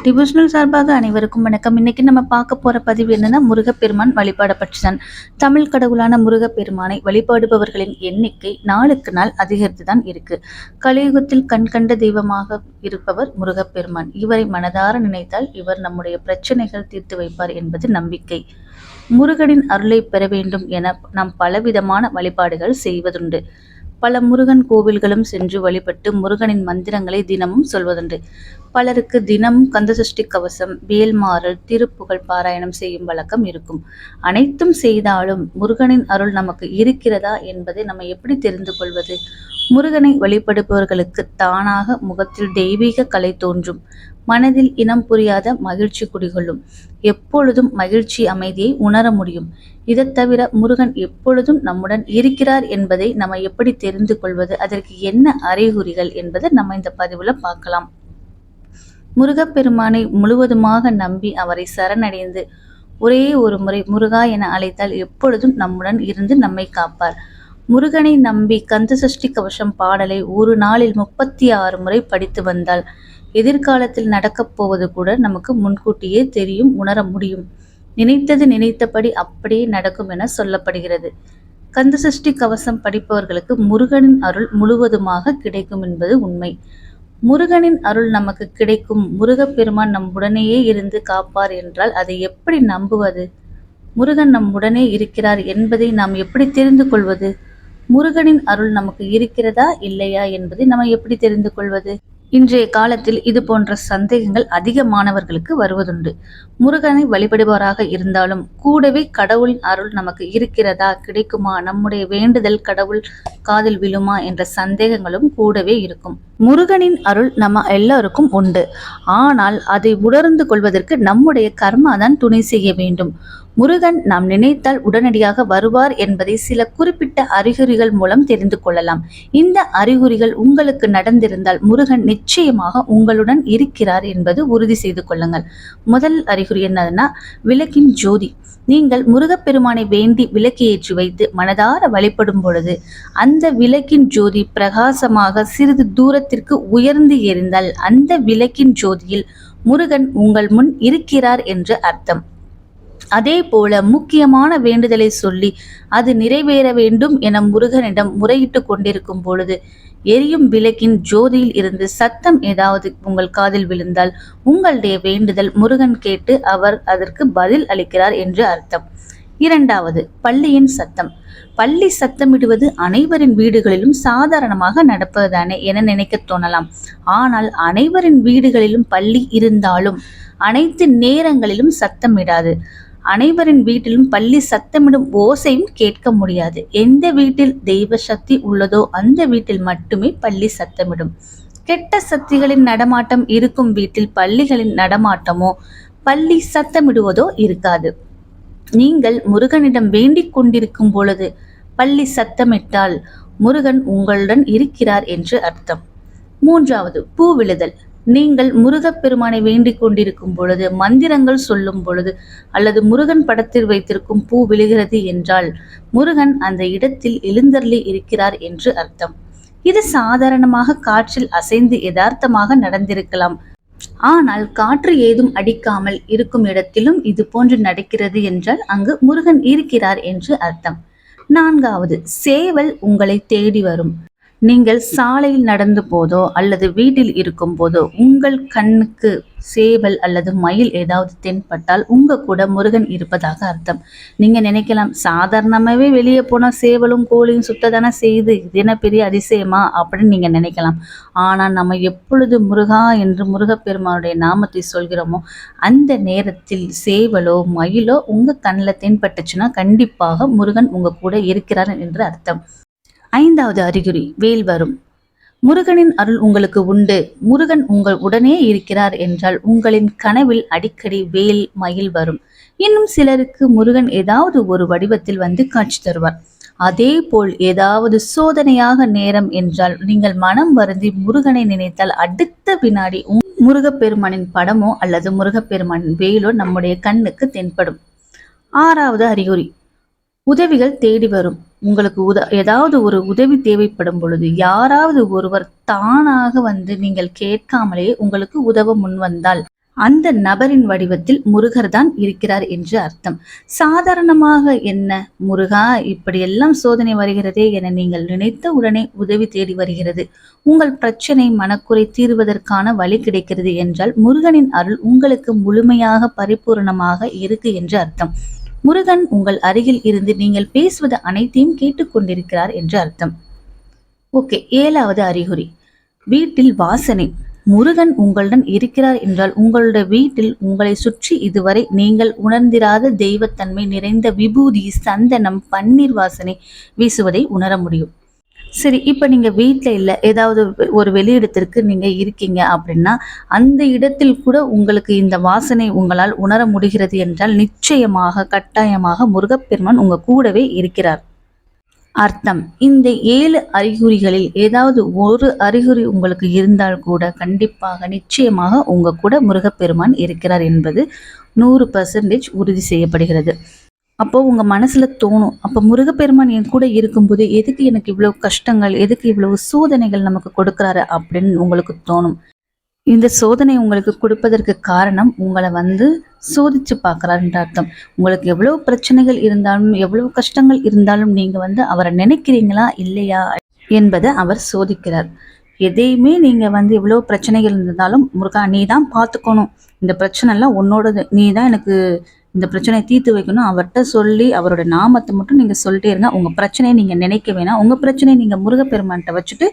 Devotional சார்பாக அனைவருக்கும் வணக்கம். இன்னைக்கு நம்ம பார்க்க போற பதிவு என்னன்னா, முருகப்பெருமான் வழிபாட பற்றிதான். தமிழ் கடவுளான முருகப்பெருமானை வழிபாடுபவர்களின் எண்ணிக்கை நாளுக்கு நாள் அதிகரித்து தான் இருக்கு. கலியுகத்தில் கண்கண்ட தெய்வமாக இருப்பவர் முருகப்பெருமான். இவரை மனதார நினைத்தால் இவர் நம்முடைய பிரச்சனைகள் தீர்த்து வைப்பார் என்பது நம்பிக்கை. முருகனின் அருளை பெற வேண்டும் என நாம் பலவிதமான வழிபாடுகள் செய்வதுண்டு. பல முருகன் கோவில்களும் சென்று வழிபட்டு முருகனின் மந்திரங்களை தினமும் சொல்வதுண்டு. பலருக்கு தினமும் கந்தசஷ்டி கவசம், வேல்மாறல், திருப்புகழ் பாராயணம் செய்யும் வழக்கம் இருக்கும். அனைத்தும் செய்தாலும் முருகனின் அருள் நமக்கு இருக்கிறதா என்பதை நம்ம எப்படி தெரிந்து கொள்வது? முருகனை வழிபடுபவர்களுக்கு தானாக முகத்தில் தெய்வீக கலை தோன்றும். மனதில் இனம் புரியாத மகிழ்ச்சி குடிகொள்ளும். எப்பொழுதும் மகிழ்ச்சி, அமைதியை உணர முடியும். இதை தவிர முருகன் எப்பொழுதும் நம்முடன் இருக்கிறார் என்பதை நம்ம எப்படி தெரிந்து கொள்வது? அதற்கு என்ன அறிகுறிகள் என்பதை நம்ம இந்த பதிவுல பார்க்கலாம். முருகப்பெருமானை முழுவதுமாக நம்பி அவரை சரணடைந்து ஒரே ஒரு முறை முருகா என அழைத்தால் எப்பொழுதும் நம்முடன் இருந்து நம்மை காப்பார். முருகனை நம்பி கந்தசஷ்டி கவசம் பாடலை ஒரு நாளில் 36 முறை படித்து வந்தால் எதிர்காலத்தில் நடக்கப் போவது கூட நமக்கு முன்கூட்டியே தெரியும், உணர முடியும். நினைத்தது நினைத்தபடி அப்படியே நடக்கும் என சொல்லப்படுகிறது. கந்தசஷ்டி கவசம் படிப்பவர்களுக்கு முருகனின் அருள் முழுவதுமாக கிடைக்கும் என்பது உண்மை. முருகனின் அருள் நமக்கு கிடைக்கும், முருகப்பெருமான் நம்முடனேயே இருந்து காப்பார் என்றால் அதை எப்படி நம்புவது? முருகன் நம்முடனே இருக்கிறார் என்பதை நாம் எப்படி தெரிந்து கொள்வது? முருகனின் அருள் நமக்கு இருக்கிறதா இல்லையா என்பதை நம்ம எப்படி தெரிந்து கொள்வது? இன்றைய காலத்தில் இது போன்ற சந்தேகங்கள் அதிக மாணவர்களுக்கு வருவதுண்டு. முருகனை வழிபடுபவராக இருந்தாலும் கூடவே கடவுளின் அருள் நமக்கு இருக்கிறதா, கிடைக்குமா, நம்முடைய வேண்டுதல் கடவுள் காதில் விழுமா என்ற சந்தேகங்களும் கூடவே இருக்கும். முருகனின் அருள் நம்ம எல்லாருக்கும் உண்டு. ஆனால் அதை உணர்ந்து கொள்வதற்கு நம்முடைய கர்மாதான் துணை செய்ய வேண்டும். முருகன் நாம் நினைத்தால் உடனடியாக வருவார் என்பதை சில குறிப்பிட்ட அறிகுறிகள் மூலம் தெரிந்து கொள்ளலாம். இந்த அறிகுறிகள் உங்களுக்கு நடந்திருந்தால் முருகன் நிச்சயமாக உங்களுடன் இருக்கிறார் என்பது உறுதி செய்து கொள்ளுங்கள். முதல் அறிகுறி என்னதுன்னா, விளக்கின் ஜோதி. நீங்கள் முருகப்பெருமானை வேண்டி விளக்கு ஏற்றி வைத்து மனதார வழிபடும் பொழுது அந்த விளக்கின் ஜோதி பிரகாசமாக சிறிது தூரத்திற்கு உயர்ந்து எரிந்தால் அந்த விளக்கின் ஜோதியில் முருகன் உங்கள் முன் இருக்கிறார் என்று அர்த்தம். அதே போல முக்கியமான வேண்டுதலை சொல்லி அது நிறைவேற வேண்டும் என முருகனிடம் முறையிட்டு கொண்டிருக்கும் பொழுது எரியும் விளக்கின் ஜோதியில் இருந்து சத்தம் ஏதாவது உங்கள் காதில் விழுந்தால் உங்களுடைய வேண்டுதல் முருகன் கேட்டு அவர் அதற்கு பதில் அளிக்கிறார் என்று அர்த்தம். இரண்டாவது, பள்ளியின் சத்தம். பள்ளி சத்தமிடுவது அனைவரின் வீடுகளிலும் சாதாரணமாக நடப்பதுதானே என நினைக்க தோணலாம். ஆனால் அனைவரின் வீடுகளிலும் பள்ளி இருந்தாலும் அனைத்து நேரங்களிலும் சத்தமிடாது. அனைவரின் வீட்டிலும் பள்ளி சத்தமிடும் ஓசையும் கேட்க முடியாது. எந்த வீட்டில் தெய்வ சக்தி உள்ளதோ அந்த வீட்டில் மட்டுமே பள்ளி சத்தமிடும். கெட்ட சக்திகளின் நடமாட்டம் இருக்கும் வீட்டில் பள்ளிகளின் நடமாட்டமோ பள்ளி சத்தமிடுவதோ இருக்காது. நீங்கள் முருகனிடம் வேண்டிக் கொண்டிருக்கும் பொழுது பள்ளி சத்தமிட்டால் முருகன் உங்களுடன் இருக்கிறார் என்று அர்த்தம். மூன்றாவது, பூ விழுதல். நீங்கள் முருகப்பெருமானை வேண்டிக் கொண்டிருக்கும் பொழுது, மந்திரங்கள் சொல்லும் பொழுது அல்லது முருகன் படத்தில் வைத்திருக்கும் பூ விழுகிறது என்றால் முருகன் அந்த இடத்தில் எழுந்தருளி இருக்கிறார் என்று அர்த்தம். இது சாதாரணமாக காற்றில் அசைந்து யதார்த்தமாக நடந்திருக்கலாம். ஆனால் காற்று ஏதும் அடிக்காமல் இருக்கும் இடத்திலும் இது போன்று நடக்கிறது என்றால் அங்கு முருகன் இருக்கிறார் என்று அர்த்தம். நான்காவது, சேவல் உங்களை தேடி வரும். நீங்கள் சாலையில் நடந்து போதோ அல்லது வீட்டில் இருக்கும் போதோ உங்கள் கண்ணுக்கு சேவல் அல்லது மயில் ஏதாவது தென்பட்டால் உங்க கூட முருகன் இருப்பதாக அர்த்தம். நீங்க நினைக்கலாம், சாதாரணமாகவே வெளியே போனால் சேவலும் கோழியும் சுத்ததானே செய்து, இது என்ன பெரிய அதிசயமா அப்படின்னு நீங்க நினைக்கலாம். ஆனால் நம்ம எப்பொழுது முருகா என்று முருகப்பெருமானுடைய நாமத்தை சொல்கிறோமோ அந்த நேரத்தில் சேவலோ மயிலோ உங்க கண்ணில் தென்பட்டுச்சுன்னா கண்டிப்பாக முருகன் உங்க கூட இருக்கிறார் என்று அர்த்தம். ஐந்தாவது அறிகுறி, வேல் வரும். முருகனின் அருள் உங்களுக்கு உண்டு, முருகன் உங்கள் உடனே இருக்கிறார் என்றால் உங்களின் கனவில் அடிக்கடி வேல், மயில் வரும். இன்னும் சிலருக்கு முருகன் ஏதாவது ஒரு வடிவத்தில் வந்து காட்சி தருவார். அதே போல் ஏதாவது சோதனையாக நேரம் என்றால் நீங்கள் மனம் வருந்தி முருகனை நினைத்தால் அடுத்த வினாடி முருகப்பெருமானின் படமோ அல்லது முருகப்பெருமானின் வேலோ நம்முடைய கண்ணுக்கு தென்படும். ஆறாவது அறிகுறி, உதவிகள் தேடி வரும். உங்களுக்கு ஏதாவது ஒரு உதவி தேவைப்படும் பொழுது யாராவது ஒருவர் தானாக வந்து நீங்கள் கேட்காமலே உங்களுக்கு உதவ முன் வந்தால் அந்த நபரின் வடிவத்தில் முருகர் தான் இருக்கிறார் என்று அர்த்தம். சாதாரணமாக என்ன முருகா இப்படியெல்லாம் சோதனை வருகிறதே என நீங்கள் நினைத்த உடனே உதவி தேடி வருகிறது, உங்கள் பிரச்சனை மனக்குறை தீர்வதற்கான வழி கிடைக்கிறது என்றால் முருகனின் அருள் உங்களுக்கு முழுமையாக பரிபூரணமாக இருக்கு என்று அர்த்தம். முருகன் உங்கள் அருகில் இருந்து நீங்கள் பேசுவது அனைத்தையும் கேட்டுக்கொண்டிருக்கிறார் என்று அர்த்தம். ஓகே, 7வது அறிகுறி, வீட்டில் வாசனை. முருகன் உங்களுடன் இருக்கிறார் என்றால் உங்களுடைய வீட்டில் உங்களை சுற்றி இதுவரை நீங்கள் உணர்ந்திராத தெய்வத்தன்மை நிறைந்த விபூதி, சந்தனம், பன்னீர் வாசனை வீசுவதை உணர முடியும். சரி, இப்போ நீங்கள் வீட்டில் இல்லை, ஏதாவது ஒரு வெளியிடத்திற்கு நீங்கள் இருக்கீங்க அப்படின்னா அந்த இடத்தில் கூட உங்களுக்கு இந்த வாசனை உங்களால் உணர முடிகிறது என்றால் நிச்சயமாக கட்டாயமாக முருகப்பெருமான் உங்கள் கூடவே இருக்கிறார் அர்த்தம். இந்த 7 அறிகுறிகளில் ஏதாவது ஒரு அறிகுறி உங்களுக்கு இருந்தால் கூட கண்டிப்பாக நிச்சயமாக உங்க கூட முருகப்பெருமான் இருக்கிறார் என்பது 100% உறுதி செய்யப்படுகிறது. அப்போ உங்க மனசுல தோணும், அப்போ முருகப்பெருமான் என் கூட இருக்கும்போது எதுக்கு எனக்கு இவ்வளவு கஷ்டங்கள், எதுக்கு இவ்வளவு சோதனைகள் நமக்கு கொடுக்குறாரு அப்படின்னு உங்களுக்கு தோணும். இந்த சோதனை உங்களுக்கு கொடுப்பதற்கு காரணம் உங்களை சோதிச்சு பார்க்குறாருன்ற அர்த்தம். உங்களுக்கு எவ்வளவு பிரச்சனைகள் இருந்தாலும் எவ்வளவு கஷ்டங்கள் இருந்தாலும் நீங்க அவரை நினைக்கிறீங்களா இல்லையா என்பதை அவர் சோதிக்கிறார். எதையுமே நீங்க எவ்வளவு பிரச்சனைகள் இருந்தாலும் முருகா நீ தான் பார்த்துக்கணும், இந்த பிரச்சனை எல்லாம் உன்னோடது, நீ தான் எனக்கு இந்த பிரச்சனையை தீர்த்து வைக்கணும், அவர்கிட்ட சொல்லி அவரோட நாமத்தை மட்டும் நீங்க சொல்லிட்டே இருங்க. உங்க பிரச்சனையை நீங்க நினைக்க வேணாம், உங்க பிரச்சனையை நீங்க முருகப்பெருமான்கிட்ட வச்சுட்டு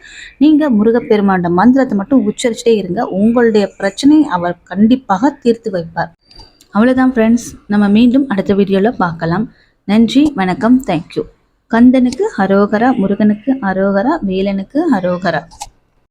நீங்க முருகப்பெருமான்ட மந்திரத்தை மட்டும் உச்சரிச்சுட்டே இருங்க. உங்களுடைய பிரச்சனை அவர் கண்டிப்பாக தீர்த்து வைப்பார். அவ்வளவுதான் ஃப்ரெண்ட்ஸ், நம்ம மீண்டும் அடுத்த வீடியோல பார்க்கலாம். நன்றி, வணக்கம், தேங்க்யூ. கந்தனுக்கு அரோகரா, முருகனுக்கு அரோகரா, வேலனுக்கு அரோகரா.